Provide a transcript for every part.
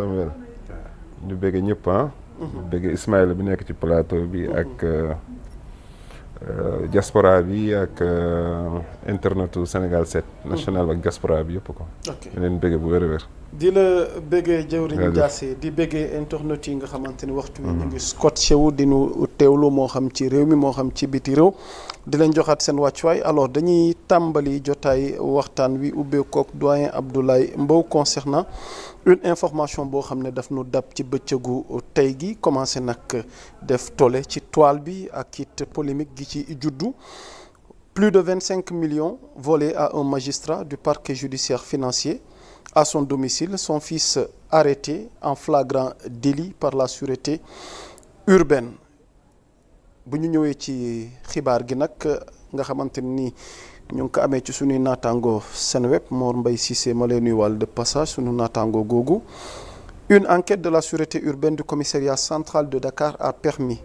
Samuel ñu bëgg ñëpp bëgg Ismaïla bi nekk ci plateau bi ak diaspora bi ak internetu Sénégal 7 national ak diaspora bi yëpp ko ñu leen bëgg bu wér-wér di la bëggee jëwriñu Diassé di bëggee internet yi nga xamante ni waxtu wi ñu ngi scotché wu di nu teewlu moo xam ci réew mi moo xam ci biti réew di leen joxaat seen wàccuwaay alors dañuy tàmbali jotaay waxtaan wi ubbeekook doyen Abdoulaye Mbow concernant une information boo xam ne daf nu dab ci bëccëgu tey gi commencé nag def tolle ci toile bi ak it polémique gi ci juddu plus de 25 millions volés à un magistrat du parquet judiciaire financier à son domicile, son fils arrêté en flagrant délit par la sûreté urbaine. bu ñu ñëwee ci xibaar gi nag nga xamante ni ñu ngi ko amee ci suñuy naataango Senweb Mor Mbaye Cissé ma lay nuyuwaale de passage suñu naataango googu. Une enquête de la sûreté urbaine du commissariat central de Dakar a permis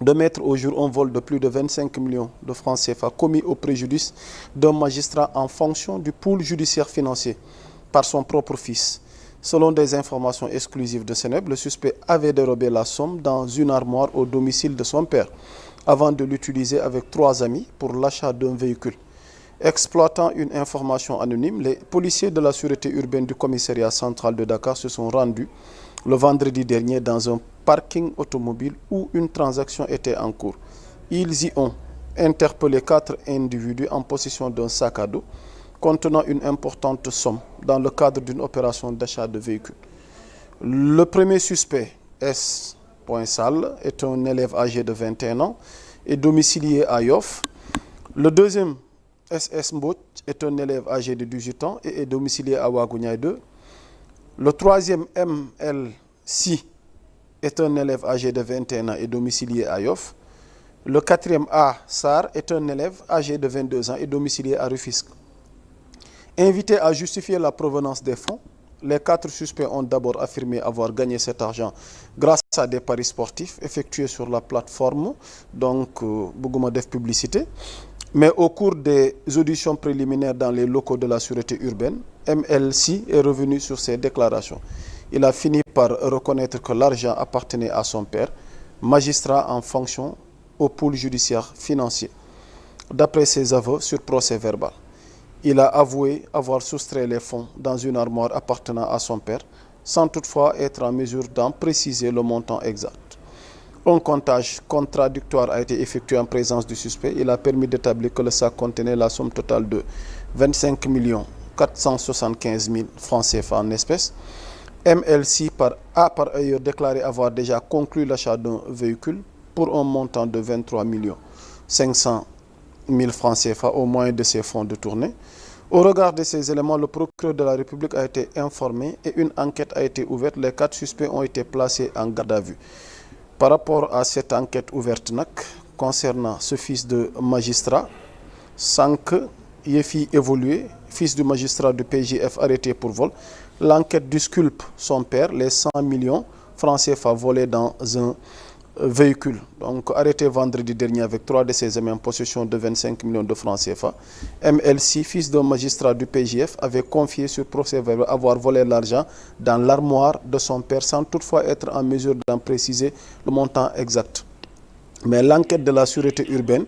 de mettre au jour un vol de plus de 25 millions de francs CFA commis au préjudice d'un magistrat en fonction du pôle judiciaire financier par son propre fils. Selon des informations exclusives de Seneweb, le suspect avait dérobé la somme dans une armoire au domicile de son père avant de l'utiliser avec 3 amis pour l'achat d'un véhicule. Exploitant une information anonyme, les policiers de la sûreté urbaine du commissariat central de Dakar se sont rendus le vendredi dernier dans un parking automobile où une transaction était en cours. Ils y ont interpellé 4 individus en possession d'un sac à dos contenant une importante somme dans le cadre d'une opération d'achat de véhicules. Le premier suspect, S. Sall, est un élève âgé de 21 ans et domicilié à Yoff. Le deuxième, SS Mbodj, est un élève âgé de 18 ans et est domicilié à Ouagounia 2. Le troisième, MLC, est un élève âgé de 21 ans et domicilié à Yoff. Le quatrième, A. Sarr, est un élève âgé de 22 ans et domicilié à Rufisque. Invités à justifier la provenance des fonds, les 4 suspects ont d'abord affirmé avoir gagné cet argent grâce à des paris sportifs effectués sur la plateforme, donc bëgguma def publicité. Mais au cours des auditions préliminaires dans les locaux de la sûreté urbaine, MLC est revenu sur ses déclarations. Il a fini par reconnaître que l'argent appartenait à son père, magistrat en fonction au pôle judiciaire financier. D'après ses aveux sur procès verbal, il a avoué avoir soustrait les fonds dans une armoire appartenant à son père, sans toutefois être en mesure d'en préciser le montant exact. Un comptage contradictoire a été effectué en présence du suspect. Il a permis d'établir que le sac contenait la somme totale de 25 475 000 francs CFA en espèces. MLC a par ailleurs déclaré avoir déjà conclu l'achat d'un véhicule pour un montant de 23 500 000 francs CFA au moyen de ses fonds de tournée. Au regard de ces éléments, le procureur de la République a été informé et une enquête a été ouverte. Les 4 suspects ont été placés en garde à vue. Par rapport à cette enquête ouverte concernant ce fils de magistrat, sans que yëf yi évolué, fils du magistrat du PJF arrêté pour vol, l'enquête disculpe son père les 100 millions francs CFA volés dans un véhicule. Donc arrêté vendredi dernier avec 3 de ses amis en possession de 25 millions de francs CFA. MLC, fils d'un magistrat du PJF, avait confié sur procès verbal avoir volé l'argent dans l'armoire de son père sans toutefois être en mesure d'en préciser le montant exact. Mais l'enquête de la sûreté urbaine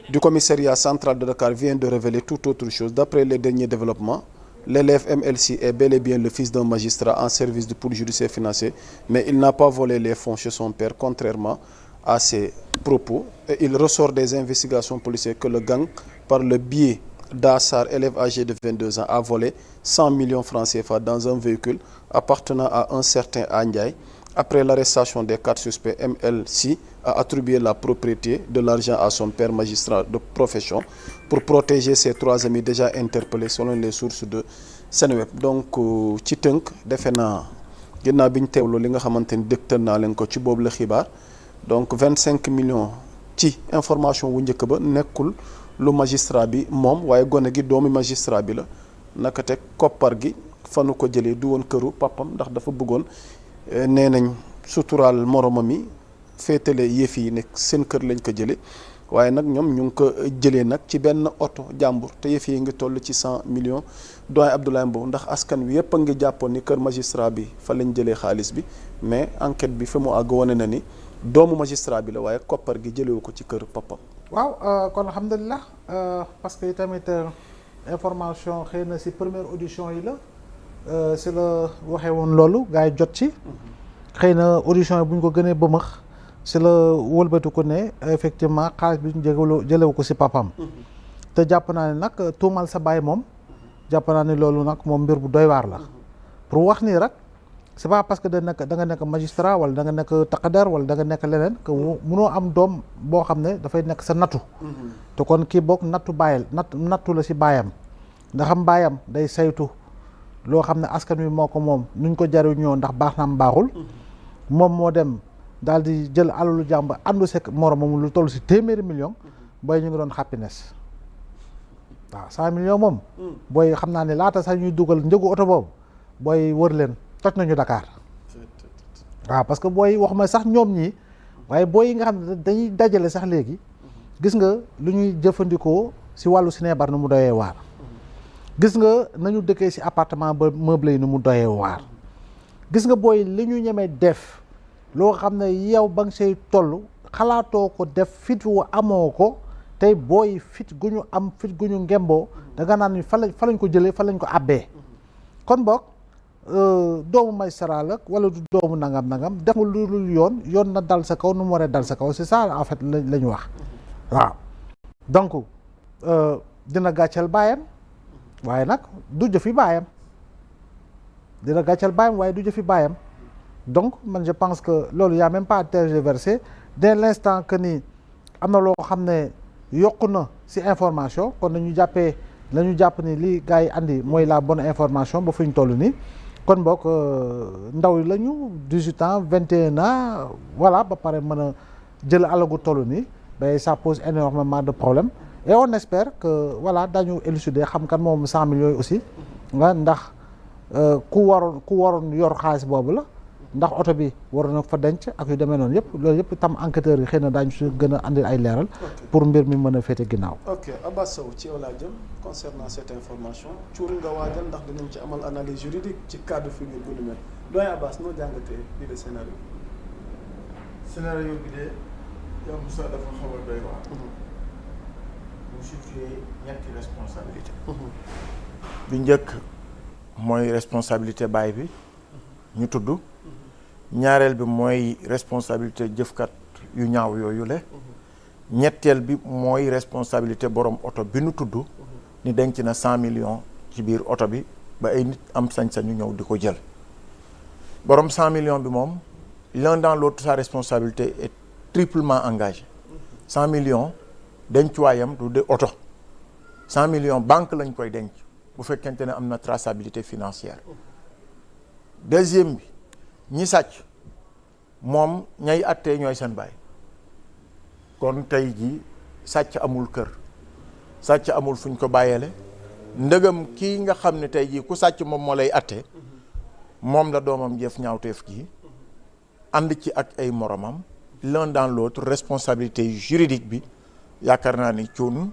du commissariat central de Dakar vient de révéler tout autre chose. D'après les derniers développements, l'élève MLC est bel et bien le fils d'un magistrat en service du pôle judiciaire financier, mais il n'a pas volé les fonds chez son père, contrairement à ses propos. Et il ressort des investigations policières que le gang, par le biais d'Assar, élève âgé de 22 ans, a volé 100 millions francs CFA dans un véhicule appartenant à un certain Andiaye. Après l'arrestation des 4 suspects, MLC a attribué la propriété de l'argent à son père magistrat de profession pour protéger ses 3 amis déjà interpellés selon les sources de Seneweb. Donc ci tënk defe naa ginnaaw bi ñu teewlu li nga xamante ni dégtal naa leen ko ci boobu la xibaar donc 25 millions ci information wu njëkk ba nekkul lu magistrat bi moom waaye gone gi doomi magistrat bi la naka teg koppar gi fanu ko jëlee du woon këru papam ndax dafa bëggoon nee nañ suturaal moromam yi féetale yëf yi nekk seen kër lañ ko jëlee waaye nag ñoom ñu ngi ko jëlee nag ci benn oto jàmbur te yëf yi ngi toll ci 100 millions doyen Abdoulaye Mbow ndax askan wi yëpp a ngi jàppoon ni kër magistrat bi fa lañ jëlee xaalis bi mais enquête bi fi mu àgg wane na ni doomu magistrat bi la waaye koppar gi jëlewu ko ci kër papam. waaw kon alhamdulilah parce que tamit information xëy na si première audition yi la si la waxee woon loolu gars yi jot ci xëy na audition yi bu ñu ko gënee bëmëx si la wëlbatu ko ne effectivement xaalis bi ñu jëlewu ko si papam te jàpp naa ne nag tuumal sa baay moom jàpp naa ne loolu nag moom mbir bu doy waar la pour wax nii rek c'est pas parce que da nga nekk magistrat wala da nga nekk taqadar wala da nga nekk leneen que munoo am doom boo xam ne dafay nekk sa nattu te kon kii boog nattu bàyyil nattu la si baayam ndax am baayam day saytu loo xam ne askan wi moo ko moom nuñ ko jariñoo ndax baax na am baaxul moom moo dem daal di jël alalu jàmb àndu sek moromam lu toll si 100 millions booy ñu ngi doon happiness waaw 100 millions moom booy xam naa ne laata sax ñuy dugal njëgu oto boobu booy wër leen toj nañu Dakar waaw parce que booy waxuma sax ñoom ñii waaye booy yi nga xam ne dañuy dajale sax léegi gis nga lu ñuy jëfandikoo si wàllu sinébar nu mu doyee waar gis nga nañu dëkkee si appartement ba meublé yi nu mu doyee waar gis nga booy li ñu ñemee def loo xam ne yow ba nga say toll xalaatoo ko def fit wu amoo ko tey booy fit gu ñu am fit gu ñu ngemboo da nga naan fa lañ ko jëlee fa lañ ko abbee kon boog doomu magistrat la wala du doomu nangam def nga lu dul yoon na dal sa kaw nu mu waree dal sa kaw c'est ça en fait la ñu wax waaw donc dina gàcceel baayam waaye nag du jëfi baayam dina gàcceel baayam waaye du jëfi baayam donc man je pense que loolu y a même pas à tergiverser dès l'instant que ni am na loo xam ne yokku na ci information kon nañu jàppee la ñu jàpp ni li gars yi andi mooy la bonne information ba fu ñu toll nii kon boog ndaw yi lañu 18 ans 21 ans voilà ba pare mën a jël alagu toll nii ba ça pose énormément de problèmes et on espère que voilà dañu élucider xam kan moom 100 millions yi aussi nga ndax ku waroon yor xaalis boobu la ndax oto bi waroon na fa denc ak yu demee noonu yëpp loolu yëpp tam enquêteurs yi xëy na daañu si gën a andil ay leeral pour mbir mi mën a féete ginnaaw. ok Abass Sow ci yow laa jëm concernant cette information cuur nga waajal ndax dinañ ci amal analyse juridique ci cas de figure bu ni mel doyen Abass noo jàngatee bii de scénario bi de yow Moussa dafa xaw a doy waar. mu situé ñetti responsabilité bi njëkk mooy responsabilité baay bi ñu tudd ñaareel bi mooy responsabilité jëfkat yu ñaaw yooyu le ñetteel bi mooy responsabilité borom oto bi nu tudd ni denc na 100 millions ci biir oto bi ba ay nit am sañ-sañu ñëw di ko jël borom 100 millions bi moom l'un dans l'autre sa responsabilité est triplement engagée 100 millions dencuwaayam du de oto 100 millions banque lañ koy denc bu fekkente ne am na traçabilité financière deuxième bi ñi sàcc moom ñay attee ñooy seen baay kon tey ji sàcc amul kër sàcc amul fuñ ko bàyyeele ndëgam kii nga xam ne tey jii ku sàcc moom moo lay atte moom la doomam jëf ñaawteef gi ànd ci ak ay moromam l'un dans l'autre responsabilité juridique bi yaakaar naa ni cuun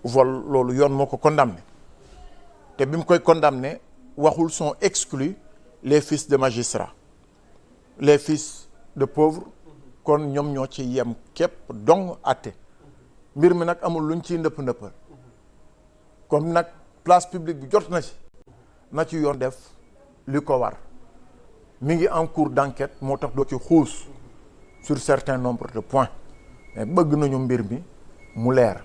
vol loolu yoon moo ko condamné te bi mu koy condamné waxul sont exclus les fils de magistrats les fils de pauvres kon ñoom ñoo ci yem képp dong atte mbir mi nag amul luñ ciy ndëppal comme nag place publique bi jot na ci yoon def li ko war mi ngi en cours d'enquête moo tax doo ci xuus sur certains nombres de points mais bëgg nañu mbir mi mu leer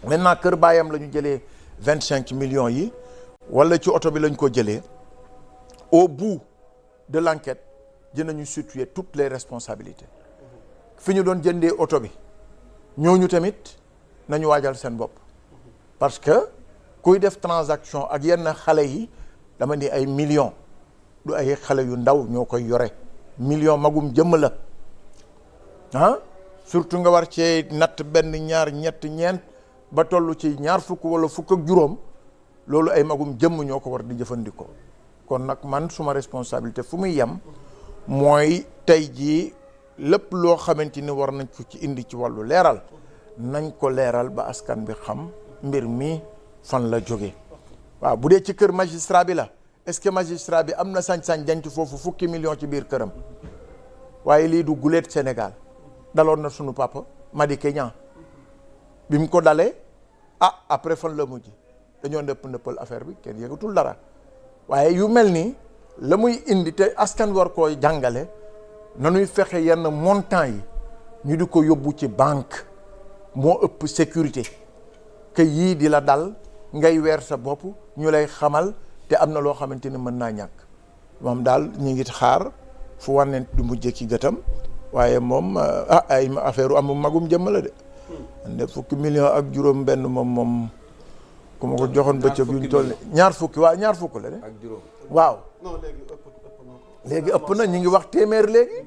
maintenant kër baayam la ñu jëlee 25 millions yi wala ci oto bi lañ ko jëlee au bout de l'enquête dinañu situer toutes les responsabilités fi ñu doon jëndee oto bi ñooñu tamit nañu waajal seen bopp parce que kuy def transaction ak yenn xale yi dama ni ay millions du ay xale yu ndaw ñoo koy yore million magum jëmm la ah surtout nga war cee natt benn ñaar ñett ñeent ba toll ci ñaar fukk wala fukk ak juróom loolu ay magum jëmm ñoo ko war di jëfandikoo kon nag man suma responsabilité fu muy yem mooy tey jii lépp loo xamante ni war nañ ko ci indi ci wàllu leeral nañ ko leeral ba askan bi xam mbir mi fan la jóge waaw bu dee ci kër magistrat bi la est-ce que magistrat bi am na sañ-sañ denc foofu fukki million ci biir këram waaye lii du guleet Sénégal daloon na sunu papa Madické Niang bi mu ko dalee après fan la mujj dañoo nëppal affaire bi kenn yëgatul dara waaye yu mel nii la muy indi te askan war koy jàngale nanuy fexe yenn montant yi ñu di ko yóbbu ci banque moo ëpp sécurité que yii di la dal ngay weer sa bopp ñu lay xamal te am na loo xamante ni mën naa ñàkk moom daal ñu ngi xaar fu wànnent du mujjee ki gëtam waaye moom ay affaire am magum jëmm la de ande fukki million ak juróom benn moom ku ma ko joxoon bëccëg yu ñu toll ñaar fukki la de ak juróom waaw non léegi ëpp na ko. léegi ëpp na ñu ngi wax téeméer léegi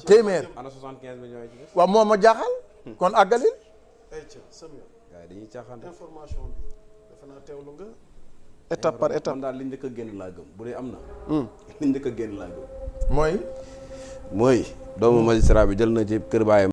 téeméer ana 75 millions yi ci des waaw moo ma jaaxal kon àggalil waaye dañuy caaxaan information bi dafa naa teewlu nga étape par étape man daal li njëkk a génn laa gëm bu dee am na li njëkk a génn laa gëm mooy doomu magistrat bi jël na ci kër baayam